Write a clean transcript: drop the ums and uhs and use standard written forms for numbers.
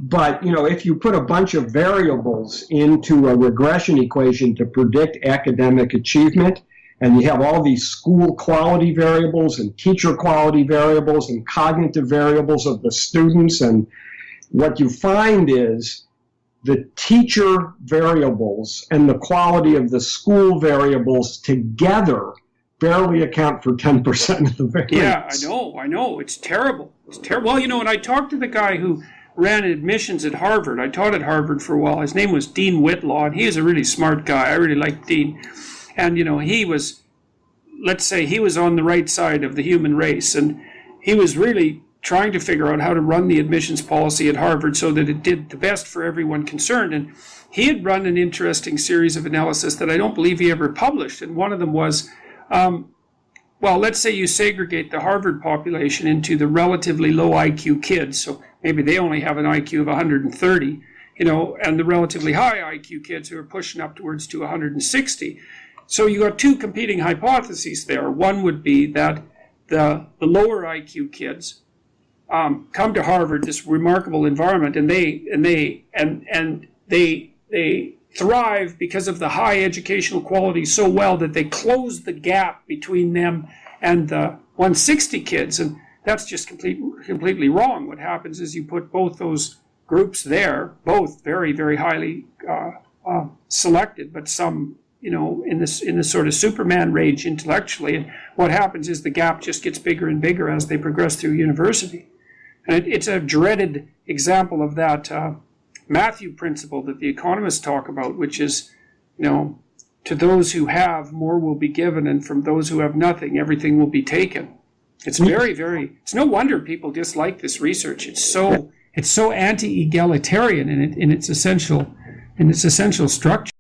But, if you put a bunch of variables into a regression equation to predict academic achievement, and you have all these school quality variables and teacher quality variables and cognitive variables of the students, and what you find is the teacher variables and the quality of the school variables together barely account for 10% of the variance. Yeah, I know. It's terrible. It's terrible. Well, and I talked to the guy who ran admissions at Harvard. I taught at Harvard for a while. His name was Dean Whitlaw, and he is a really smart guy. I really liked Dean. And, he was, let's say, he was on the right side of the human race, and he was really trying to figure out how to run the admissions policy at Harvard so that it did the best for everyone concerned. And he had run an interesting series of analysis that I don't believe he ever published. And one of them was, let's say you segregate the Harvard population into the relatively low IQ kids. So maybe they only have an IQ of 130, and the relatively high IQ kids who are pushing up towards to 160. So you got two competing hypotheses there. One would be that the lower IQ kids come to Harvard, this remarkable environment, and they thrive because of the high educational quality so well that they close the gap between them and the 160 kids, and that's just completely wrong. What happens is you put both those groups there, both very, very highly selected, but some in the sort of Superman range intellectually, and what happens is the gap just gets bigger and bigger as they progress through university. And it's a dreaded example of that Matthew principle that the economists talk about, which is, to those who have, more will be given, and from those who have nothing, everything will be taken. It's very, very, it's no wonder people dislike this research. It's so anti-egalitarian in its essential structure.